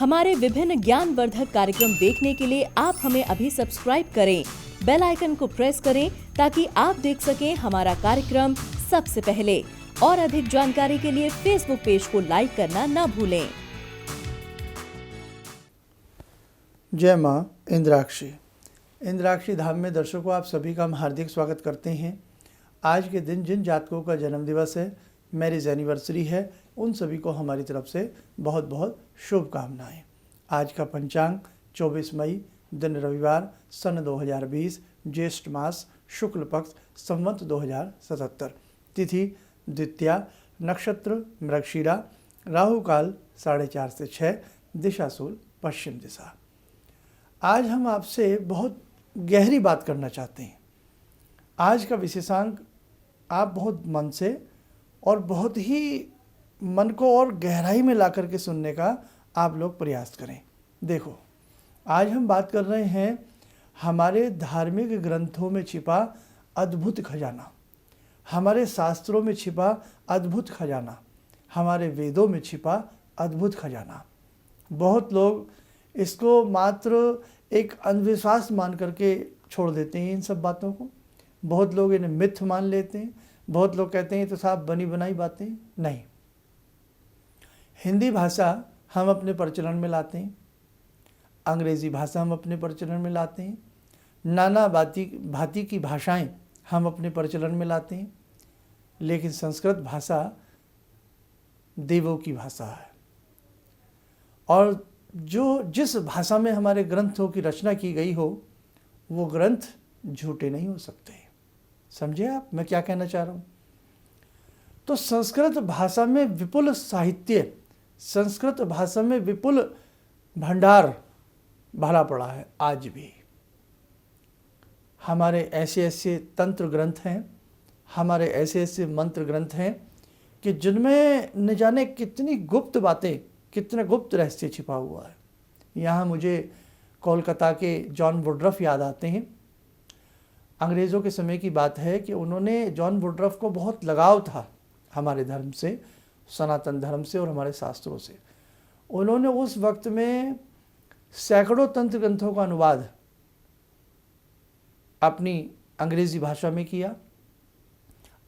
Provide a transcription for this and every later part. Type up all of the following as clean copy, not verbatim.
हमारे विभिन्न ज्ञानवर्धक कार्यक्रम देखने के लिए आप हमें अभी सब्सक्राइब करें, बेल आइकन को प्रेस करें ताकि आप देख सकें हमारा कार्यक्रम सबसे पहले। और अधिक जानकारी के लिए फेसबुक पेज को लाइक करना न भूलें। जय माँ इंद्राक्षी। इंद्राक्षी धाम में दर्शकों आप सभी का हम हार्दिक स्वागत करते हैं। आज के दिन जिन जातकों का जन्म दिवस है, मैरिज एनिवर्सरी है, उन सभी को हमारी तरफ से बहुत बहुत शुभकामनाएं। आज का पंचांग 24 मई, दिन रविवार, सन 2020, ज्येष्ठ मास, शुक्ल पक्ष, संवत 2077, तिथि द्वितीया, नक्षत्र मृगशिरा, राहु काल 4:30 से 6, दिशा सूल पश्चिम दिशा। आज हम आपसे बहुत गहरी बात करना चाहते हैं। आज का विशेषांक आप बहुत मन से और बहुत ही मन को और गहराई में ला करके सुनने का आप लोग प्रयास करें। देखो, आज हम बात कर रहे हैं हमारे धार्मिक ग्रंथों में छिपा अद्भुत खजाना, हमारे शास्त्रों में छिपा अद्भुत खजाना, हमारे वेदों में छिपा अद्भुत खजाना। बहुत लोग इसको मात्र एक अंधविश्वास मान करके छोड़ देते हैं इन सब बातों को। बहुत लोग इन्हें मिथ मान लेते हैं। बहुत लोग कहते हैं तो साहब बनी बनाई बातें। नहीं, हिंदी भाषा हम अपने प्रचलन में लाते हैं, अंग्रेज़ी भाषा हम अपने प्रचलन में लाते हैं, नाना भांति की भाषाएं हम अपने प्रचलन में लाते हैं, लेकिन संस्कृत भाषा देवों की भाषा है। और जिस भाषा में हमारे ग्रंथों की रचना की गई हो, वो ग्रंथ झूठे नहीं हो सकते। समझे आप मैं क्या कहना चाह रहा हूँ? तो संस्कृत भाषा में विपुल साहित्य, संस्कृत भाषा में विपुल भंडार भरा पड़ा है। आज भी हमारे ऐसे ऐसे तंत्र ग्रंथ हैं, हमारे ऐसे ऐसे मंत्र ग्रंथ हैं कि जिनमें न जाने कितनी गुप्त बातें, कितने गुप्त रहस्य छिपा हुआ है। यहाँ मुझे कोलकाता के जॉन वुडरफ याद आते हैं। अंग्रेज़ों के समय की बात है कि उन्होंने, जॉन वुडरफ को बहुत लगाव था हमारे धर्म से, सनातन धर्म से और हमारे शास्त्रों से। उन्होंने उस वक्त में सैकड़ों तंत्र ग्रंथों का अनुवाद अपनी अंग्रेज़ी भाषा में किया।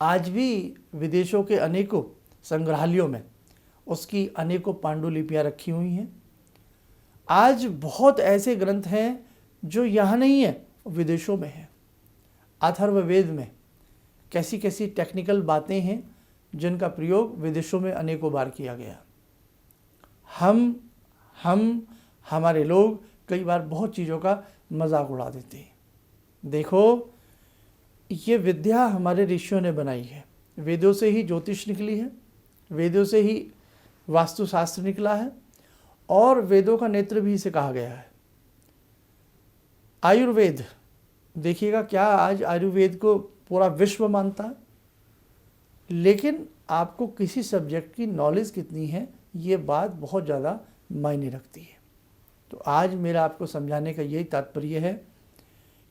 आज भी विदेशों के अनेकों संग्रहालयों में उसकी अनेकों पांडुलिपियाँ रखी हुई हैं। आज बहुत ऐसे ग्रंथ हैं जो यहाँ नहीं है, विदेशों में हैं। अथर्ववेद में कैसी कैसी टेक्निकल बातें हैं जिनका प्रयोग विदेशों में अनेकों बार किया गया। हमारे लोग कई बार बहुत चीज़ों का मजाक उड़ा देते हैं। देखो, ये विद्या हमारे ऋषियों ने बनाई है। वेदों से ही ज्योतिष निकली है, वेदों से ही वास्तुशास्त्र निकला है, और वेदों का नेत्र भी इसे कहा गया है। आयुर्वेद देखिएगा, क्या आज आयुर्वेद को पूरा विश्व मानता है, लेकिन आपको किसी सब्जेक्ट की नॉलेज कितनी है, ये बात बहुत ज़्यादा मायने रखती है। तो आज मेरा आपको समझाने का यही तात्पर्य है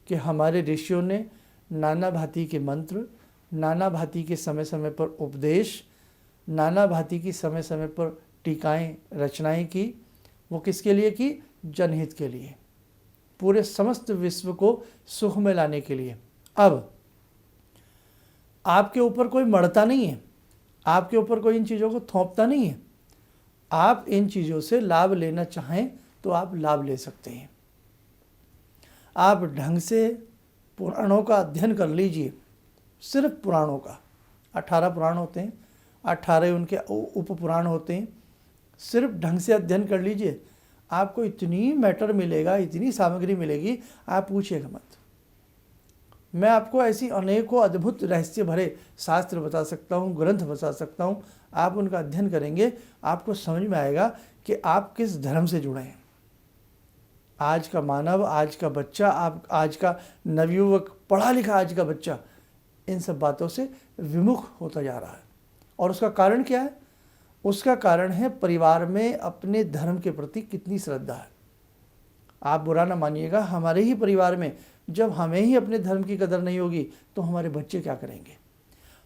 कि हमारे ऋषियों ने नाना भांति के मंत्र, नाना भांति के समय समय पर उपदेश, नाना भांति की समय समय पर टीकाएँ, रचनाएं की। वो किसके लिए की? जनहित के लिए, पूरे समस्त विश्व को सुख में लाने के लिए। अब आपके ऊपर कोई मढ़ता नहीं है, आपके ऊपर कोई इन चीज़ों को थोपता नहीं है। आप इन चीज़ों से लाभ लेना चाहें तो आप लाभ ले सकते हैं। आप ढंग से पुराणों का अध्ययन कर लीजिए, सिर्फ पुराणों का। 18 पुराण होते हैं, 18 उनके उप पुराण होते हैं। सिर्फ ढंग से अध्ययन कर लीजिए, आपको इतनी मैटर मिलेगा, इतनी सामग्री मिलेगी, आप पूछिएगा मत। मैं आपको ऐसी अनेकों अद्भुत रहस्य भरे शास्त्र बता सकता हूँ, ग्रंथ बता सकता हूँ। आप उनका अध्ययन करेंगे, आपको समझ में आएगा कि आप किस धर्म से जुड़े हैं। आज का मानव, आज का बच्चा, आज का नवयुवक, पढ़ा लिखा आज का बच्चा इन सब बातों से विमुख होता जा रहा है। और उसका कारण क्या है? उसका कारण है परिवार में अपने धर्म के प्रति कितनी श्रद्धा है। आप बुरा ना मानिएगा, हमारे ही परिवार में जब हमें ही अपने धर्म की कदर नहीं होगी तो हमारे बच्चे क्या करेंगे।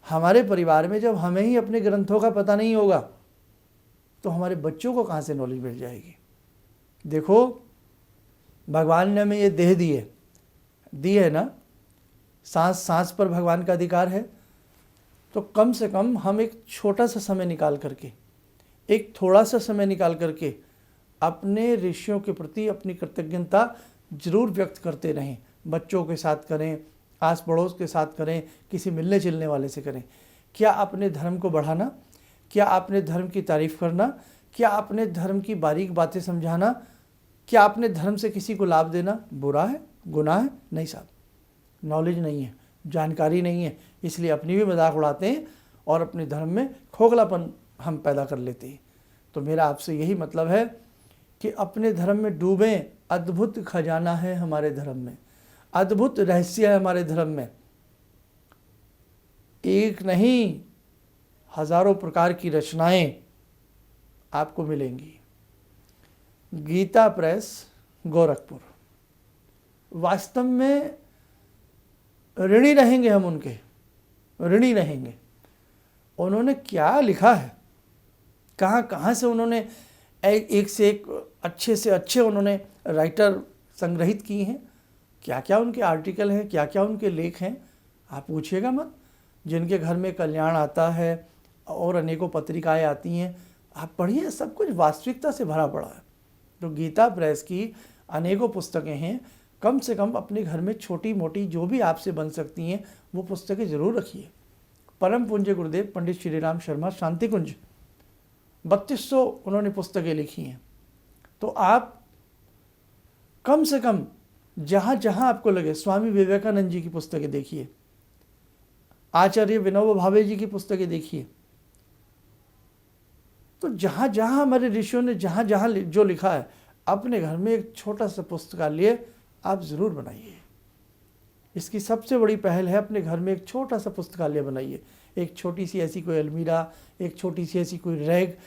हमारे परिवार में जब हमें ही अपने ग्रंथों का पता नहीं होगा तो हमारे बच्चों को कहाँ से नॉलेज मिल जाएगी। देखो, भगवान ने हमें ये देह दी है ना, सांस पर भगवान का अधिकार है। तो कम से कम हम एक छोटा सा समय निकाल करके, एक थोड़ा सा समय निकाल करके अपने ऋषियों के प्रति अपनी कृतज्ञता जरूर व्यक्त करते रहें। बच्चों के साथ करें, आस पड़ोस के साथ करें, किसी मिलने जुलने वाले से करें। क्या अपने धर्म को बढ़ाना, क्या अपने धर्म की तारीफ करना, क्या अपने धर्म की बारीक बातें समझाना, क्या अपने धर्म से किसी को लाभ देना बुरा है, गुनाह है? नहीं साहब, नॉलेज नहीं है, जानकारी नहीं है, इसलिए अपनी भी मजाक उड़ाते हैं और अपने धर्म में खोखलापन हम पैदा कर लेते हैं। तो मेरा आपसे यही मतलब है कि अपने धर्म में डूबें। अद्भुत खजाना है हमारे धर्म में, अद्भुत रहस्य है हमारे धर्म में। एक नहीं, हजारों प्रकार की रचनाएं आपको मिलेंगी। गीता प्रेस, गोरखपुर। वास्तव में ऋणी रहेंगे हम उनके, ऋणी रहेंगे। उन्होंने क्या लिखा है, कहाँ कहाँ से उन्होंने एक से एक अच्छे से अच्छे उन्होंने राइटर संग्रहित किए हैं। क्या क्या उनके आर्टिकल हैं, क्या क्या उनके लेख हैं, आप पूछिएगा मत। जिनके घर में कल्याण आता है और अनेकों पत्रिकाएं आती हैं, आप पढ़िए, सब कुछ वास्तविकता से भरा पड़ा है। तो गीता प्रेस की अनेकों पुस्तकें हैं। कम से कम अपने घर में छोटी मोटी जो भी आपसे बन सकती हैं वो पुस्तकें ज़रूर रखिए। परम पूज्य गुरुदेव पंडित श्री राम शर्मा शांति कुंज, 3200 उन्होंने पुस्तकें लिखी हैं। तो आप कम से कम जहाँ जहाँ आपको लगे, स्वामी विवेकानंद जी की पुस्तकें देखिए, आचार्य विनोबा भावे जी की पुस्तकें देखिए। तो जहाँ जहाँ हमारे ऋषियों ने जहाँ जहाँ जो लिखा है, अपने घर में एक छोटा सा पुस्तकालय आप ज़रूर बनाइए। इसकी सबसे बड़ी पहल है, अपने घर में एक छोटा सा पुस्तकालय बनाइए। एक छोटी सी ऐसी कोई अलमीरा, एक छोटी सी ऐसी कोई रैक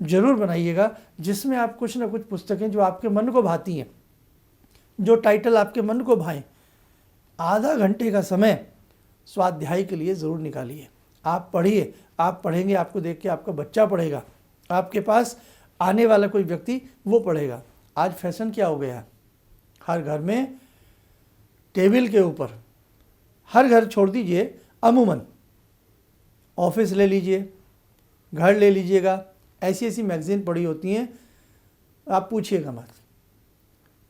जरूर बनाइएगा, जिसमें आप कुछ ना कुछ पुस्तकें जो आपके मन को भाती हैं, जो टाइटल आपके मन को भाएं, आधा घंटे का समय स्वाध्याय के लिए ज़रूर निकालिए। आप पढ़िए, आप पढ़ेंगे, आपको देख के आपका बच्चा पढ़ेगा, आपके पास आने वाला कोई व्यक्ति वो पढ़ेगा। आज फैशन क्या हो गया है, हर घर में टेबल के ऊपर, हर घर छोड़ दीजिए, अमूमन ऑफिस ले लीजिए, घर ले लीजिएगा, ऐसी ऐसी मैगज़ीन पड़ी होती हैं, आप पूछिएगा मत।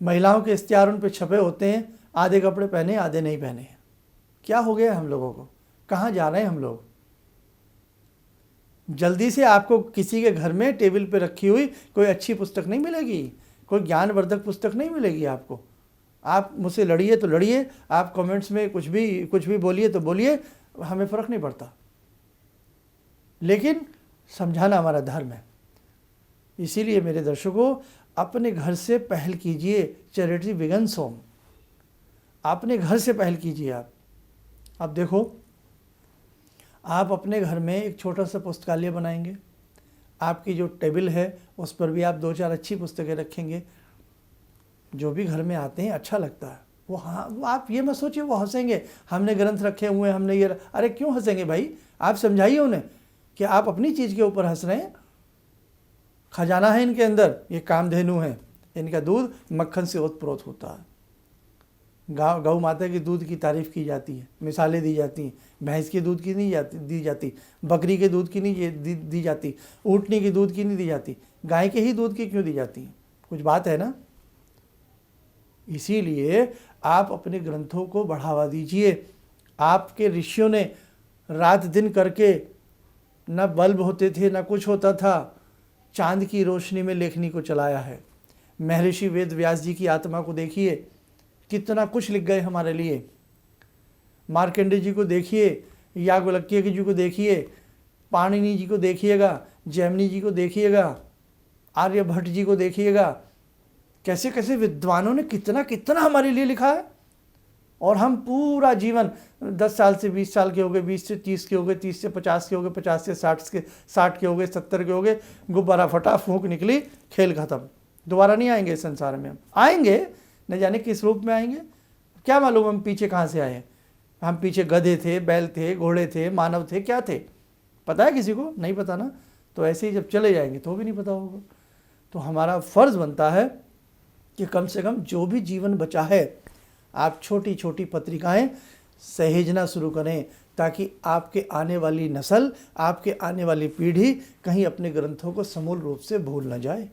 महिलाओं के इश्तिहार उन पर छपे होते हैं, आधे कपड़े पहने आधे नहीं पहने हैं। क्या हो गया हम लोगों को, कहाँ जा रहे हैं हम लोग? जल्दी से आपको किसी के घर में टेबल पे रखी हुई कोई अच्छी पुस्तक नहीं मिलेगी, कोई ज्ञानवर्धक पुस्तक नहीं मिलेगी आपको। आप मुझसे लड़िए तो लड़िए, आप कमेंट्स में कुछ भी बोलिए तो बोलिए, हमें फ़र्क नहीं पड़ता, लेकिन समझाना हमारा धर्म है। इसीलिए मेरे दर्शकों, अपने घर से पहल कीजिए। चैरिटी बिगिंस होम, अपने घर से पहल कीजिए। आप अब देखो, आप अपने घर में एक छोटा सा पुस्तकालय बनाएंगे, आपकी जो टेबल है उस पर भी आप 2-4 अच्छी पुस्तकें रखेंगे। जो भी घर में आते हैं अच्छा लगता है वो, हाँ, वो आप ये मत सोचिए वो हंसेंगे, हमने ग्रंथ रखे हुए हैं, हमने ये, अरे क्यों हंसेंगे भाई? आप समझाइए उन्हें कि आप अपनी चीज़ के ऊपर हंस रहे हैं। खजाना है इनके अंदर, ये कामधेनु है, इनका दूध मक्खन से ओतप्रोत होता है। गौ माता के दूध की तारीफ़ की जाती है, मिसालें दी जाती हैं। भैंस के दूध की नहीं दी जाती, बकरी के दूध की नहीं दी जाती, ऊँटनी के दूध की नहीं दी जाती, गाय के ही दूध की क्यों दी जाती है? कुछ बात है ना। इसीलिए आप अपने ग्रंथों को बढ़ावा दीजिए। आपके ऋषियों ने रात दिन करके, न बल्ब होते थे न कुछ होता था, चांद की रोशनी में लेखनी को चलाया है। महर्षि वेद व्यास जी की आत्मा को देखिए, कितना कुछ लिख गए हमारे लिए। मार्कंडेय जी को देखिए, याज्ञवल्क्य जी को देखिए, पाणिनि जी को देखिएगा, जैमिनी जी को देखिएगा, आर्यभट्ट जी को देखिएगा। कैसे कैसे विद्वानों ने कितना कितना हमारे लिए लिखा है। और हम पूरा जीवन 10 साल से 20 साल के हो गए, 20 से 30 के हो गए, 30 से 50 के हो गए, 50 से 60 के हो गए, 70 के हो गए, गुब्बारा फटा, फूंक निकली, खेल खत्म। दोबारा नहीं आएंगे इस संसार में। हम आएंगे, न जाने किस रूप में आएंगे, क्या मालूम हम पीछे कहाँ से आए। हम पीछे गधे थे, बैल थे, घोड़े थे, मानव थे, क्या थे? पता है किसी को? नहीं पता ना। तो ऐसे ही जब चले जाएंगे तो भी नहीं पता होगा। तो हमारा फ़र्ज़ बनता है कि कम से कम जो भी जीवन बचा है आप छोटी छोटी पत्रिकाएं सहेजना शुरू करें, ताकि आपके आने वाली नस्ल, आपके आने वाली पीढ़ी कहीं अपने ग्रंथों को समूल रूप से भूल न जाए।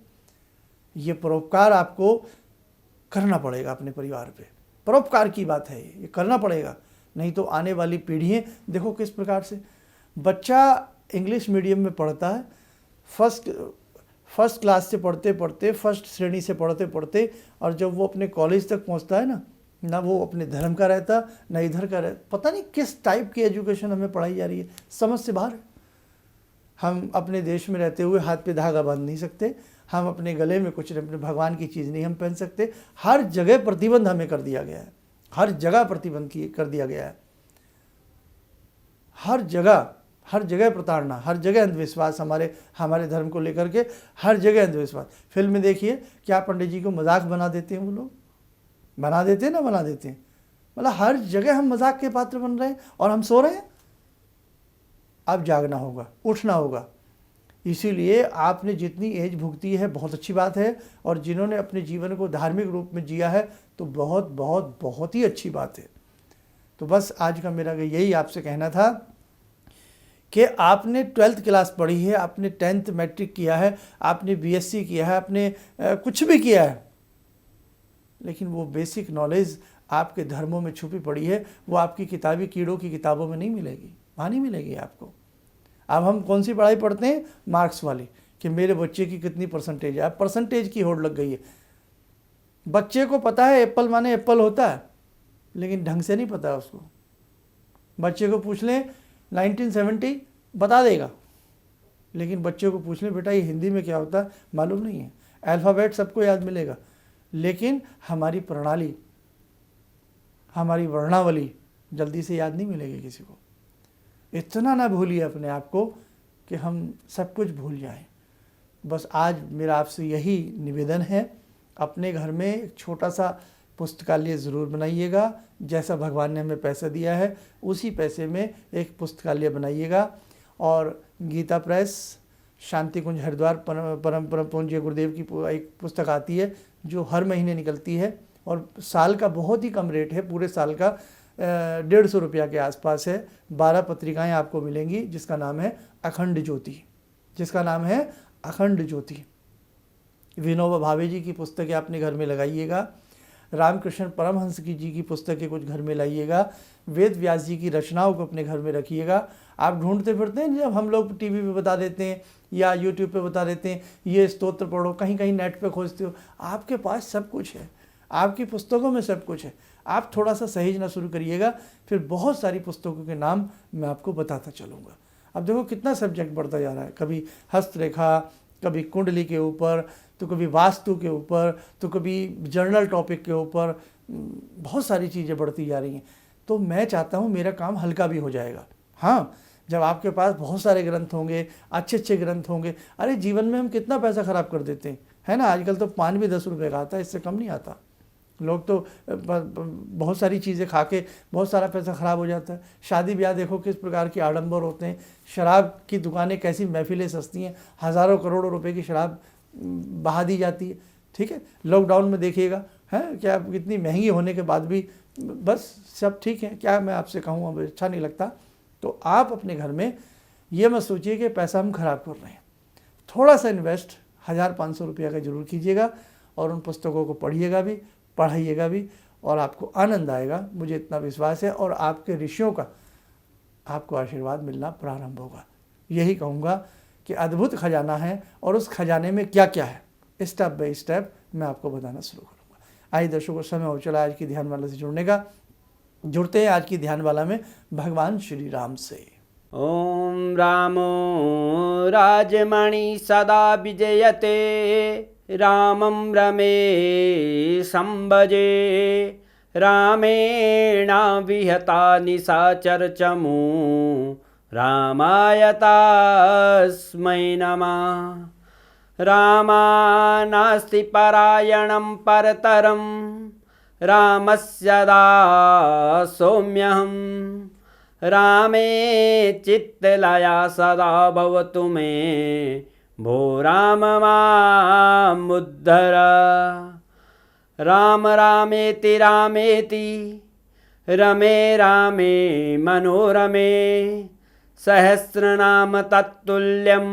ये परोपकार आपको करना पड़ेगा अपने परिवार पे। परोपकार की बात है, ये करना पड़ेगा, नहीं तो आने वाली पीढ़ियाँ देखो किस प्रकार से। बच्चा इंग्लिश मीडियम में पढ़ता है, फर्स्ट क्लास से पढ़ते पढ़ते, फर्स्ट श्रेणी से पढ़ते पढ़ते, और जब वो अपने कॉलेज तक पहुंचता है ना वो अपने धर्म का रहता, ना इधर का रहता। पता नहीं किस टाइप की एजुकेशन हमें पढ़ाई जा रही है, समझ से बाहर है। हम अपने देश में रहते हुए हाथ पे धागा बांध नहीं सकते, हम अपने गले में कुछ अपने भगवान की चीज़ नहीं हम पहन सकते। हर जगह प्रतिबंध हमें कर दिया गया है, हर जगह प्रतिबंध कर दिया गया है, हर जगह प्रताड़ना, हर जगह अंधविश्वास, हमारे धर्म को लेकर के हर जगह अंधविश्वास। फिल्म में देखिए क्या पंडित जी को मजाक बना देते हैं, वो लोग बना देते हैं, मतलब हर जगह हम मजाक के पात्र बन रहे हैं और हम सो रहे हैं। अब जागना होगा, उठना होगा। इसीलिए आपने जितनी एज भुगती है बहुत अच्छी बात है, और जिन्होंने अपने जीवन को धार्मिक रूप में जिया है तो बहुत बहुत बहुत ही अच्छी बात है। तो बस आज का मेरा यही आपसे कहना था कि आपने 12th क्लास पढ़ी है, आपने 10th मैट्रिक किया है, आपने बीएससी किया है, आपने कुछ भी किया है, लेकिन वो बेसिक नॉलेज आपके धर्मों में छुपी पड़ी है। वो आपकी किताबी कीड़ों की किताबों में नहीं मिलेगी, वहाँ नहीं मिलेगी आपको। अब हम कौन सी पढ़ाई पढ़ते हैं? मार्क्स वाली, कि मेरे बच्चे की कितनी परसेंटेज है। अब परसेंटेज की होड़ लग गई है। बच्चे को पता है एप्पल माने एप्पल होता है, लेकिन ढंग से नहीं पता है उसको। बच्चे को पूछ लें 1970 बता देगा, लेकिन बच्चे को पूछ लें बेटा ये हिंदी में क्या होता है, मालूम नहीं है। अल्फ़ाबेट सबको याद मिलेगा, लेकिन हमारी प्रणाली, हमारी वर्णावली जल्दी से याद नहीं मिलेगी किसी को। इतना ना भूलिए अपने आप को कि हम सब कुछ भूल जाएं। बस आज मेरा आपसे यही निवेदन है, अपने घर में एक छोटा सा पुस्तकालय ज़रूर बनाइएगा। जैसा भगवान ने हमें पैसा दिया है उसी पैसे में एक पुस्तकालय बनाइएगा। और गीता प्रेस, शांति कुंज हरिद्वार, परम पूज्य गुरुदेव की एक पुस्तक आती है जो हर महीने निकलती है, और साल का बहुत ही कम रेट है, पूरे साल का 150 रुपया के आसपास है। 12 पत्रिकाएं आपको मिलेंगी, जिसका नाम है अखंड ज्योति। विनोबा भावे जी की पुस्तकें अपने घर में लगाइएगा। रामकृष्ण परमहंस जी की पुस्तकें कुछ घर में लाइएगा। वेद व्यास जी की रचनाओं को अपने घर में रखिएगा। आप ढूंढते फिरते हैं, जब हम लोग टीवी पे बता देते हैं या यूट्यूब पे बता देते हैं ये स्तोत्र पढ़ो, कहीं कहीं नेट पे खोजते हो, आपके पास सब कुछ है, आपकी पुस्तकों में सब कुछ है। आप थोड़ा सा सहेजना शुरू करिएगा, फिर बहुत सारी पुस्तकों के नाम मैं आपको बताता चलूँगा। अब देखो कितना सब्जेक्ट बढ़ता जा रहा है, कभी हस्तरेखा, कभी कुंडली के ऊपर, तो कभी वास्तु के ऊपर, तो कभी जर्नल टॉपिक के ऊपर, बहुत सारी चीज़ें बढ़ती जा रही हैं। तो मैं चाहता हूँ मेरा काम हल्का भी हो जाएगा। हाँ, जब आपके पास बहुत सारे ग्रंथ होंगे, अच्छे अच्छे ग्रंथ होंगे। अरे जीवन में हम कितना पैसा ख़राब कर देते हैं, है ना। आजकल तो पान भी 10 रुपये का आता है, इससे कम नहीं आता। लोग तो बहुत सारी चीज़ें खा के बहुत सारा पैसा ख़राब हो जाता है। शादी ब्याह देखो किस प्रकार के आडंबर होते हैं। शराब की दुकानें कैसी महफिलें सस्ती हैं, हज़ारों करोड़ों रुपए की शराब बहा दी जाती है। ठीक है, लॉकडाउन में देखिएगा है क्या, कितनी महंगी होने के बाद भी बस सब ठीक है। क्या मैं आपसे कहूँ, अब अच्छा नहीं लगता। तो आप अपने घर में ये मत सोचिए कि पैसा हम खराब कर रहे हैं। थोड़ा सा इन्वेस्ट 1000-500 रुपया का जरूर कीजिएगा, और उन पुस्तकों को पढ़िएगा भी, पढ़ाइएगा भी, और आपको आनंद आएगा, मुझे इतना विश्वास है। और आपके ऋषियों का आपको आशीर्वाद मिलना प्रारंभ होगा। यही कहूँगा कि अद्भुत खजाना है, और उस खजाने में क्या क्या है स्टेप बाय स्टेप मैं आपको बताना शुरू करूँगा। आइए दर्शकों, समय हो चला आज की ध्यानवाला से जुड़ने का। जुड़ते हैं आज की ध्यानवाला में भगवान श्री राम से। ओम रामो राजमणि सदा विजयते, रामं रमेशं भजे, रामेण विहता निशाचरचमू, रामाय तस्मै नमः। रामानास्ति परायणं परतरं, रामस्य दासोऽम्यहम्। रामे चित्तलया सदा भवतु मे, भो राम मामुद्धर। राम रामेति रामेति रमे रामे मनोरमे सहस्रनाम तत्तुल्यं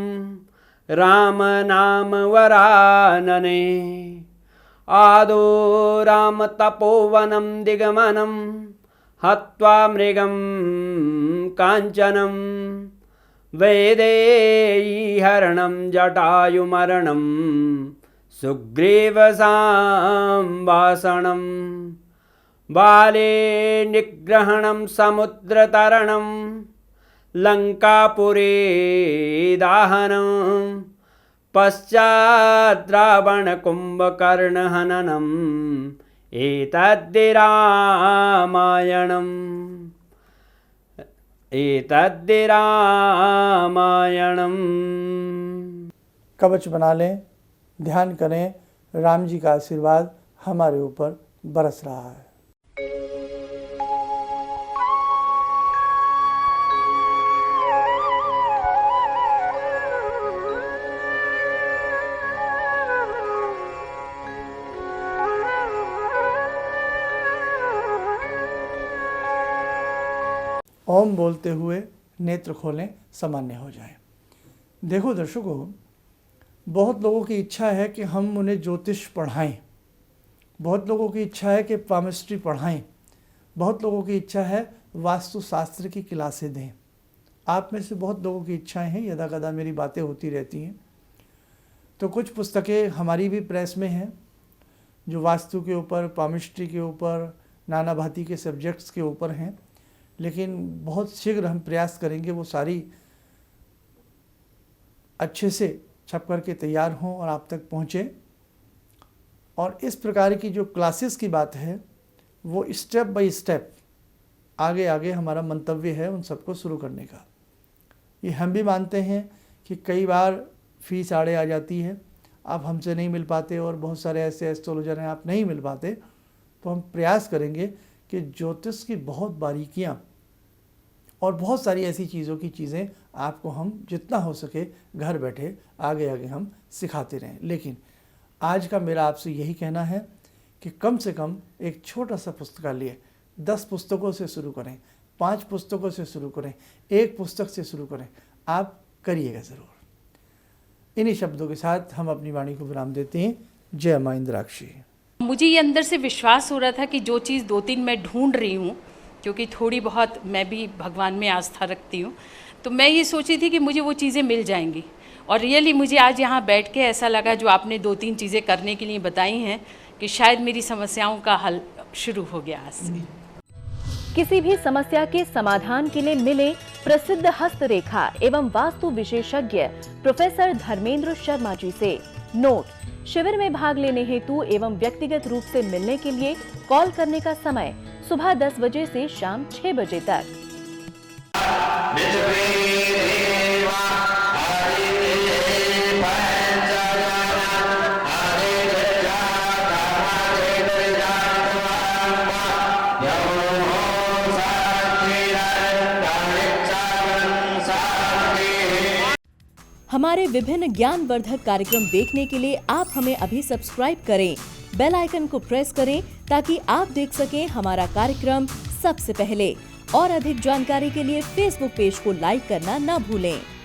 राम नाम वरानने आदो राम तपोवनं दिगमनं हत्वा मृगं काञ्चनं वैदेहीहरणं जटायुमरणं सुग्रीवसंवासनं बाले निग्रहणं समुद्रतरणं लङ्कापुरे दाहनं पश्चात् रावणकुम्भकर्णहननम् एतद्धि रामायणम्। कवच बना लें, ध्यान करें, राम जी का आशीर्वाद हमारे ऊपर बरस रहा है। ओम बोलते हुए नेत्र खोलें, सामान्य हो जाएं। देखो दर्शकों, बहुत लोगों की इच्छा है कि हम उन्हें ज्योतिष पढ़ाएं, बहुत लोगों की इच्छा है कि पामिस्ट्री पढ़ाएं, बहुत लोगों की इच्छा है वास्तुशास्त्र की क्लासें दें। आप में से बहुत लोगों की इच्छाएं हैं, यदा कदा मेरी बातें होती रहती हैं। तो कुछ पुस्तकें हमारी भी प्रेस में हैं जो वास्तु के ऊपर, पामिस्ट्री के ऊपर, नाना भांति के सब्जेक्ट्स के ऊपर हैं, लेकिन बहुत शीघ्र हम प्रयास करेंगे वो सारी अच्छे से छप करके तैयार हों और आप तक पहुँचे। और इस प्रकार की जो क्लासेस की बात है वो स्टेप बाय स्टेप आगे आगे हमारा मंतव्य है उन सबको शुरू करने का। ये हम भी मानते हैं कि कई बार फीस आड़े आ जाती है, आप हमसे नहीं मिल पाते और बहुत सारे ऐसे एस्ट्रोलॉजर हैं आप नहीं मिल पाते, तो हम प्रयास करेंगे कि ज्योतिष की बहुत बारीकियाँ और बहुत सारी ऐसी चीज़ों की चीज़ें आपको हम जितना हो सके घर बैठे आगे आगे हम सिखाते रहें। लेकिन आज का मेरा आपसे यही कहना है कि कम से कम एक छोटा सा पुस्तकालय 10 पुस्तकों से शुरू करें, 5 पुस्तकों से शुरू करें, 1 पुस्तक से शुरू करें, आप करिएगा ज़रूर। इन्हीं शब्दों के साथ हम अपनी वाणी को विराम देते हैं। जय मां इंद्राक्षी। मुझे ये अंदर से विश्वास हो रहा था कि जो चीज़ 2-3 मैं ढूंढ रही हूँ, क्योंकि थोड़ी बहुत मैं भी भगवान में आस्था रखती हूँ, तो मैं ये सोची थी कि मुझे वो चीज़ें मिल जाएंगी। और रियली मुझे आज यहाँ बैठ के ऐसा लगा, जो आपने 2-3 चीज़ें करने के लिए बताई हैं, कि शायद मेरी समस्याओं का हल शुरू हो गया आज से। किसी भी समस्या के समाधान के लिए मिले प्रसिद्ध हस्तरेखा एवं वास्तु विशेषज्ञ प्रोफेसर धर्मेंद्र शर्मा जी से। नोट: शिविर में भाग लेने हेतु एवं व्यक्तिगत रूप से मिलने के लिए कॉल करने का समय सुबह 10 बजे से शाम 6 बजे तक। हमारे विभिन्न ज्ञानवर्धक कार्यक्रम देखने के लिए आप हमें अभी सब्सक्राइब करें, बेल आइकन को प्रेस करें ताकि आप देख सकें हमारा कार्यक्रम सबसे पहले। और अधिक जानकारी के लिए फेसबुक पेज को लाइक करना न भूलें।